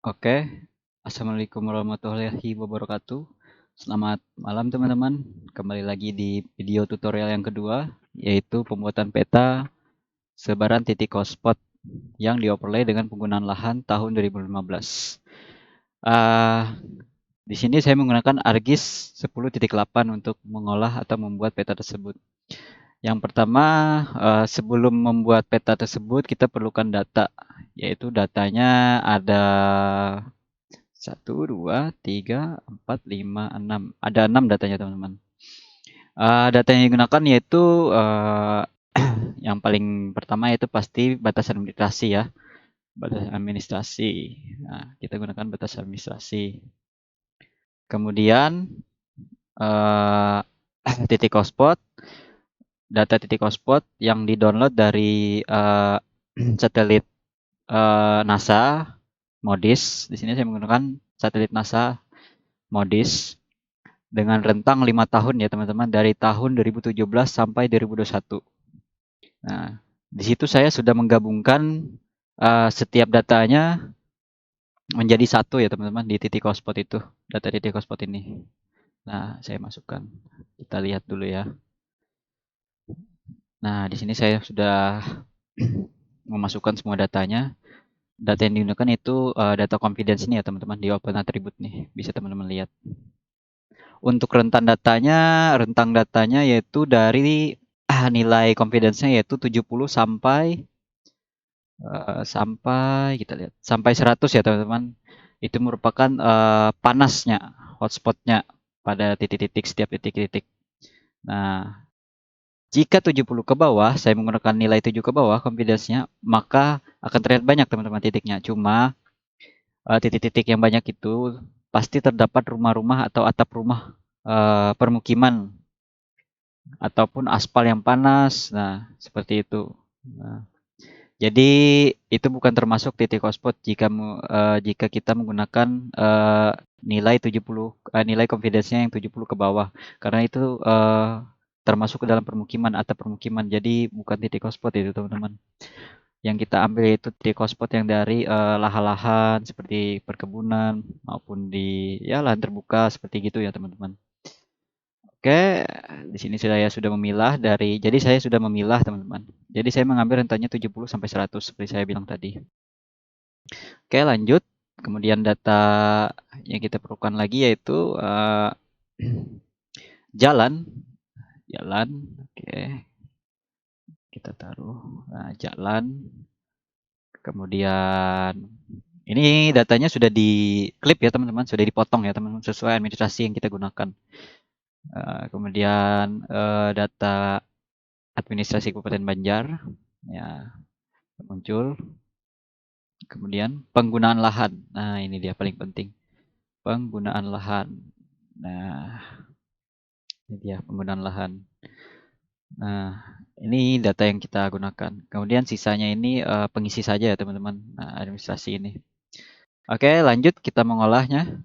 Oke, assalamualaikum warahmatullahi wabarakatuh. Selamat malam teman-teman. Kembali lagi di video tutorial yang kedua, yaitu pembuatan peta sebaran titik hotspot yang dioverlay dengan penggunaan lahan tahun 2015. Ah, di sini saya menggunakan ArcGIS 10.8 untuk mengolah atau membuat peta tersebut. Yang pertama, sebelum membuat peta tersebut kita perlukan data, yaitu datanya ada 1, 2, 3, 4, 5, 6. Ada 6 datanya teman-teman. Data yang digunakan yaitu yang paling pertama yaitu pasti batas administrasi ya. Batas administrasi. Nah, kita gunakan batas administrasi. Kemudian uh, titik hotspot, data titik hotspot yang di-download dari satelit NASA MODIS. Di sini saya menggunakan satelit NASA MODIS dengan rentang 5 tahun ya teman-teman, dari tahun 2017 sampai 2021. Nah, di situ saya sudah menggabungkan setiap datanya menjadi satu ya teman-teman di titik hotspot itu, data titik hotspot ini. Nah, saya masukkan. Kita lihat dulu ya. Nah, di sini saya sudah memasukkan semua datanya. Data yang digunakan itu data confidence ini ya teman-teman, di open attribute nih. Bisa teman-teman lihat. Untuk rentang datanya yaitu dari nilai confidence-nya yaitu 70 sampai kita lihat sampai 100 ya teman-teman. Itu merupakan panasnya, hotspotnya pada titik-titik setiap titik-titik. Nah, jika 70 ke bawah, saya menggunakan nilai 7 ke bawah confidence-nya, maka akan terlihat banyak teman-teman titiknya. Cuma titik-titik yang banyak itu pasti terdapat rumah-rumah atau atap rumah permukiman ataupun aspal yang panas. Nah, seperti itu. Nah, jadi itu bukan termasuk titik hotspot jika kita menggunakan nilai 70 nilai confidence-nya yang 70 ke bawah. Karena itu termasuk ke dalam permukiman atau permukiman. Jadi bukan titik hotspot itu, teman-teman. Yang kita ambil itu titik hotspot yang dari lahan-lahan seperti perkebunan maupun di ya lahan terbuka seperti gitu ya, teman-teman. Oke, di sini saya sudah memilah jadi saya sudah memilah teman-teman. Jadi saya mengambil rentannya 70 sampai 100 seperti saya bilang tadi. Oke, lanjut. Kemudian data yang kita perlukan lagi yaitu jalan. Jalan, oke. Kita taruh jalan. Kemudian ini datanya sudah di-clip ya teman-teman, sudah dipotong ya teman-teman sesuai administrasi yang kita gunakan. Kemudian data administrasi Kabupaten Banjar ya muncul. Kemudian penggunaan lahan. Nah, ini dia paling penting. Penggunaan lahan. Nah, ini dia penggunaan lahan. Nah, ini data yang kita gunakan. Kemudian sisanya ini pengisi saja ya teman-teman. Nah, administrasi ini. Oke, lanjut kita mengolahnya.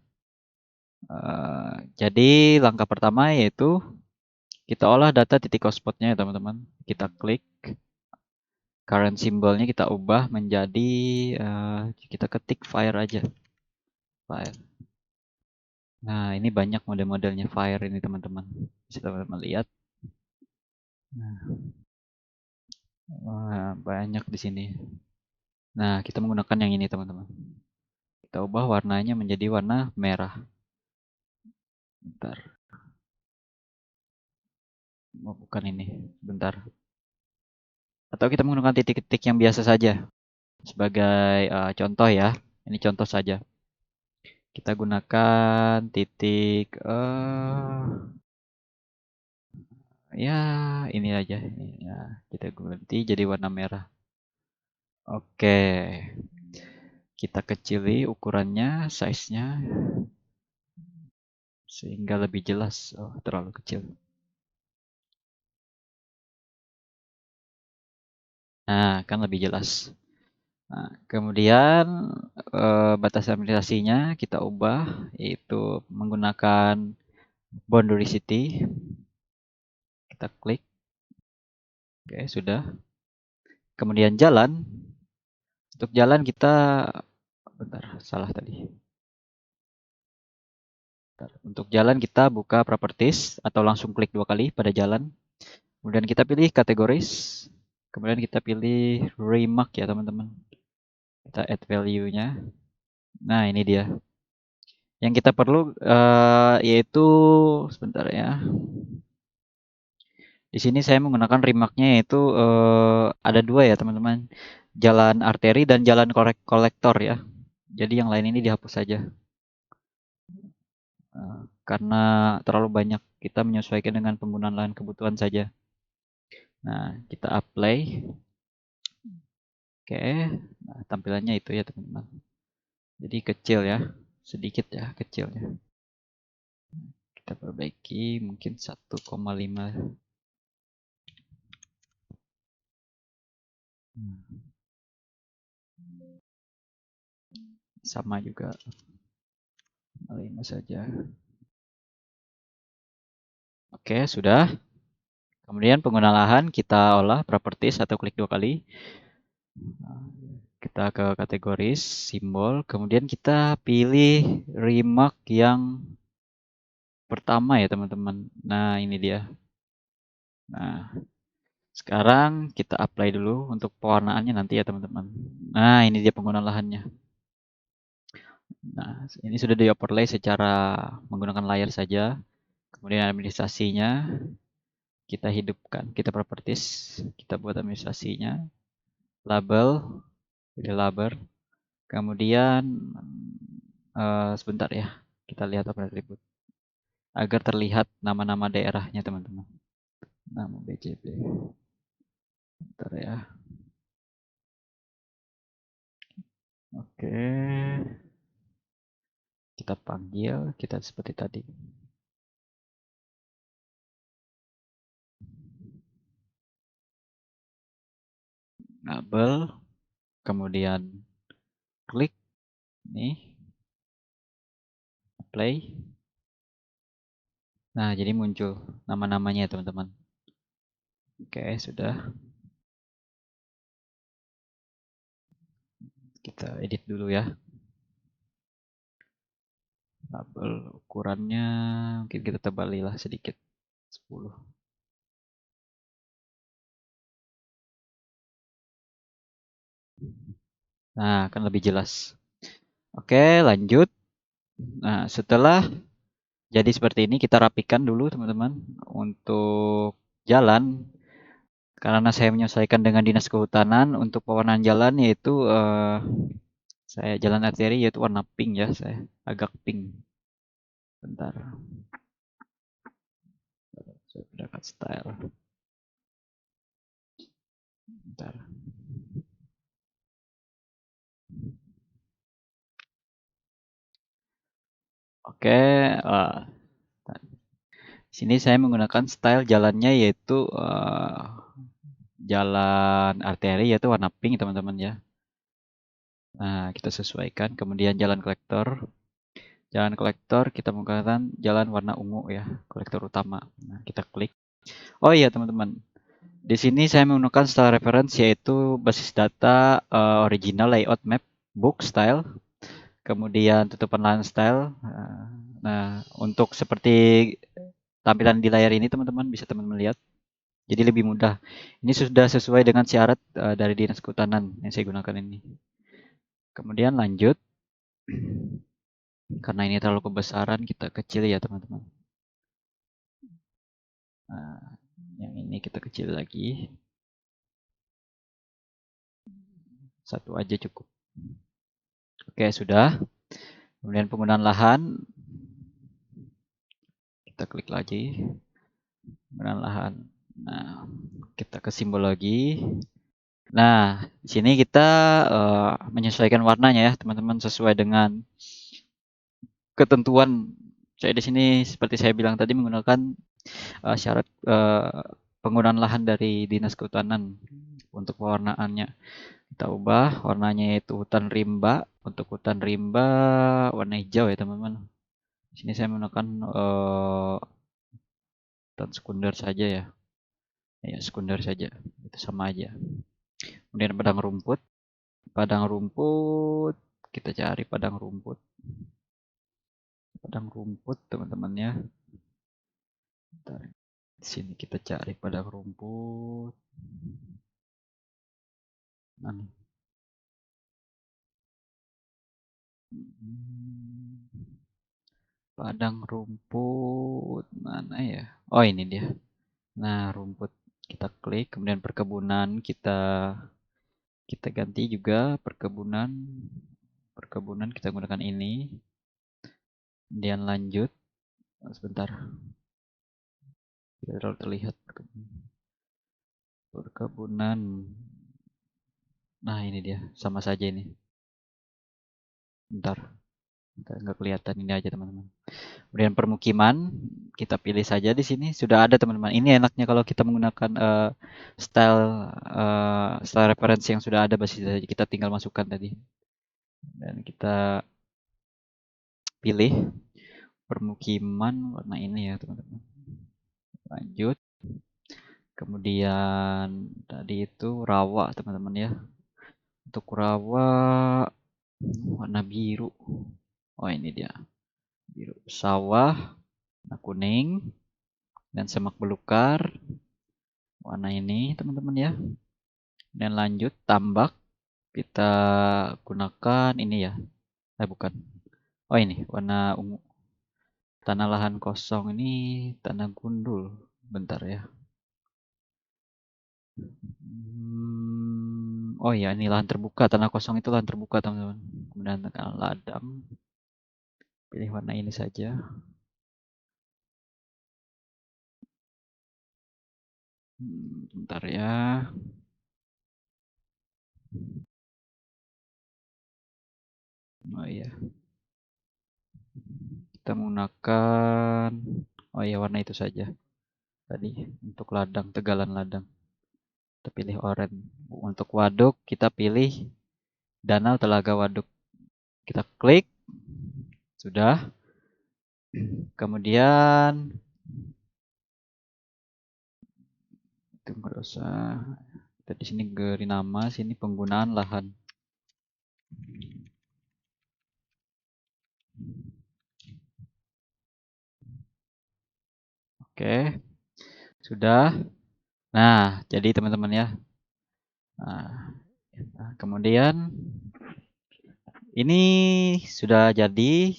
Jadi langkah pertama yaitu kita olah data titik hotspotnya ya teman-teman. Kita klik current symbolnya kita ubah menjadi kita ketik fire aja. Fire. Nah, ini banyak model-modelnya fire ini teman-teman. Bisa teman-teman lihat. Nah, wah, banyak di sini. Nah, kita menggunakan yang ini teman-teman. Kita ubah warnanya menjadi warna merah. Bentar. Oh, bukan ini. Bentar. Atau kita menggunakan titik-titik yang biasa saja. Sebagai contoh ya. Ini contoh saja. Kita gunakan titik ya ini aja. Ya, kita ganti jadi warna merah. Oke. Kita kecili ukurannya, size-nya sehingga lebih jelas. Oh, terlalu kecil. Nah, kan lebih jelas. Nah, kemudian batas administrasinya kita ubah yaitu menggunakan boundary city. Kita klik. Oke, sudah. Kemudian jalan. Untuk jalan kita bentar, salah tadi. Bentar. Untuk jalan kita buka properties atau langsung klik 2 kali pada jalan. Kemudian kita pilih kategoris. Kemudian kita pilih remark ya teman-teman. Kita add value-nya. Nah, ini dia. Yang kita perlu yaitu sebentar ya. Di sini saya menggunakan remark-nya yaitu ada 2 ya teman-teman. Jalan arteri dan jalan kolektor ya. Jadi yang lain ini dihapus saja. Karena terlalu banyak, kita menyesuaikan dengan penggunaan lahan kebutuhan saja. Nah, kita apply. Oke, nah, tampilannya itu ya teman-teman. Jadi kecil ya, sedikit ya kecilnya. Kita perbaiki mungkin 1,5. Sama juga 5 saja. Oke, sudah. Kemudian pengguna lahan kita olah properties atau klik 2 kali. Kita ke kategoris, simbol, kemudian kita pilih remark yang pertama ya teman-teman. Nah, ini dia. Nah, sekarang kita apply dulu untuk pewarnaannya nanti ya teman-teman. Nah, ini dia penggunaan lahannya. Nah, ini sudah di overlay secara menggunakan layar saja. Kemudian administrasinya kita hidupkan, kita properties, kita buat administrasinya. Label, pilih label. Kemudian sebentar ya, kita lihat apa atribut agar terlihat nama-nama daerahnya teman-teman. Nama BJB. Bentar ya. Oke. Kita panggil, kita seperti tadi. Label, kemudian klik, nih, play. Nah, jadi muncul nama-namanya teman-teman. Oke, sudah. Kita edit dulu ya. Label ukurannya mungkin kita tebalilah sedikit. 10. Nah, akan lebih jelas. Oke, lanjut. Nah, setelah jadi seperti ini, kita rapikan dulu teman-teman. Untuk jalan, karena saya menyesuaikan dengan Dinas Kehutanan, untuk pewarnaan jalan yaitu saya jalan arteri yaitu warna pink ya, saya agak pink. Bentar. Saya pindah style. Bentar. Oke, sini saya menggunakan style jalannya yaitu jalan arteri yaitu warna pink teman-teman ya. Nah, kita sesuaikan. Kemudian jalan kolektor. Jalan kolektor kita menggunakan jalan warna ungu ya, kolektor utama. Nah, kita klik. Oh iya teman-teman. Di sini saya menggunakan style reference yaitu basis data original layout map book style. Kemudian tutupan lahan style. Nah, untuk seperti tampilan di layar ini teman-teman bisa teman-teman lihat. Jadi lebih mudah. Ini sudah sesuai dengan syarat dari Dinas Kehutanan yang saya gunakan ini. Kemudian lanjut. Karena ini terlalu kebesaran, kita kecil ya teman-teman. Nah, yang ini kita kecil lagi. Satu aja cukup. Oke, sudah. Kemudian penggunaan lahan. Kita klik lagi. Penggunaan lahan. Nah, kita ke simbol lagi. Nah, di sini kita menyesuaikan warnanya ya, teman-teman, sesuai dengan ketentuan. Saya di sini seperti saya bilang tadi menggunakan syarat penggunaan lahan dari Dinas Kehutanan untuk pewarnaannya. Kita ubah warnanya yaitu hutan rimba. Untuk hutan rimba warna hijau ya teman-teman. Di sini saya menggunakan hutan sekunder saja ya. Ya sekunder saja. Itu sama aja. Kemudian padang rumput. Padang rumput kita cari padang rumput. Padang rumput, teman-teman ya. Bentar. Di sini kita cari padang rumput. Nah, nih. Padang rumput mana ya? Oh, ini dia. Nah, rumput kita klik, kemudian perkebunan kita ganti juga perkebunan. Perkebunan kita gunakan ini. Kemudian lanjut. Sebentar. Tidak terlalu terlihat perkebunan. Nah, ini dia. Sama saja ini. Bentar. Nggak kelihatan ini aja, teman-teman. Kemudian permukiman, kita pilih saja di sini. Sudah ada, teman-teman. Ini enaknya kalau kita menggunakan style style referensi yang sudah ada basis saja. Kita tinggal masukkan tadi. Dan kita pilih permukiman warna ini ya, teman-teman. Lanjut. Kemudian tadi itu rawa, teman-teman ya. Untuk rawa warna biru. Oh, ini dia. Biru sawah, warna kuning, dan semak belukar. Warna ini, teman-teman ya. Dan lanjut tambak. Kita gunakan ini ya. Bukan. Oh, ini warna ungu. Tanah lahan kosong ini tanah gundul. Bentar ya. Oh iya, ini lahan terbuka. Tanah kosong itu lahan terbuka, teman-teman. Kemudian tekan ladang. Pilih warna ini saja. Bentar ya. Oh iya. Kita menggunakan, oh iya, warna itu saja. Tadi untuk ladang, tegalan ladang. Kita pilih oranye. Untuk waduk kita pilih danau telaga waduk. Kita klik. Sudah. Kemudian itu nggak usah. Kita di sini beri nama, sini penggunaan lahan. Oke. Sudah. Nah, jadi teman-teman ya. Nah, kemudian ini sudah jadi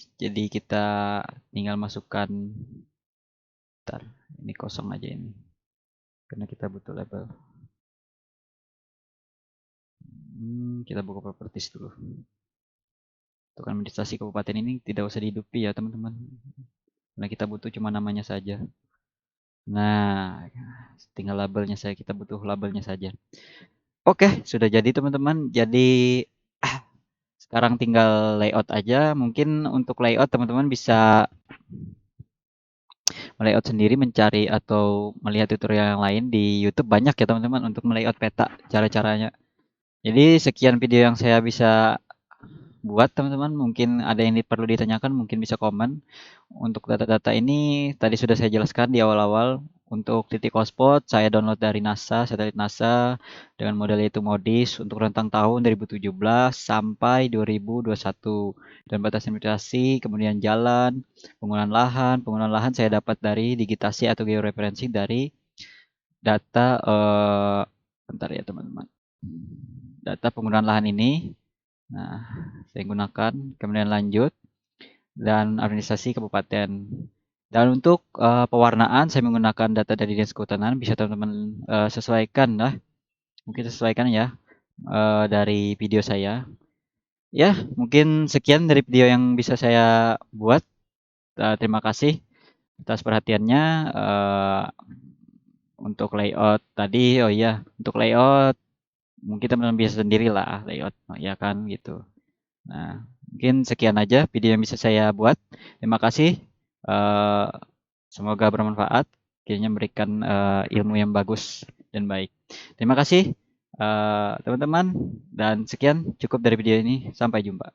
kita tinggal masukkan. Bentar, ini kosong aja ini. Karena kita butuh label. Kita buka properties dulu. Untuk administrasi kabupaten ini tidak usah dihidupi ya, teman-teman. Karena kita butuh cuma namanya saja. Nah, tinggal labelnya saja, kita butuh labelnya saja. Oke, sudah jadi, teman-teman. Jadi sekarang tinggal layout aja. Mungkin untuk layout teman-teman bisa layout sendiri, mencari atau melihat tutorial yang lain di YouTube. Banyak ya teman-teman untuk melayout peta, cara-caranya. Jadi sekian video yang saya bisa buat, teman-teman. Mungkin ada yang perlu ditanyakan, mungkin bisa komen. Untuk data-data ini tadi sudah saya jelaskan di awal-awal. Untuk titik hotspot saya download dari NASA, satelit NASA dengan model yaitu MODIS untuk rentang tahun 2017 sampai 2021. Dan batas limitasi, kemudian jalan, penggunaan lahan saya dapat dari digitasi atau georeferencing dari data bentar ya, teman-teman. Data penggunaan lahan ini. Nah, saya gunakan, kemudian lanjut, dan administrasi kabupaten. Dan untuk pewarnaan saya menggunakan data dari Dinas Kehutanan, bisa teman-teman sesuaikan lah. Mungkin sesuaikan ya dari video saya. Ya, mungkin sekian dari video yang bisa saya buat. Terima kasih atas perhatiannya. Untuk layout tadi, oh iya, untuk layout mungkin teman-teman bisa sendiri lah layout, ya kan gitu. Nah, mungkin sekian aja video yang bisa saya buat. Terima kasih. Semoga bermanfaat, kiranya memberikan ilmu yang bagus dan baik. Terima kasih teman-teman, dan sekian cukup dari video ini. Sampai jumpa.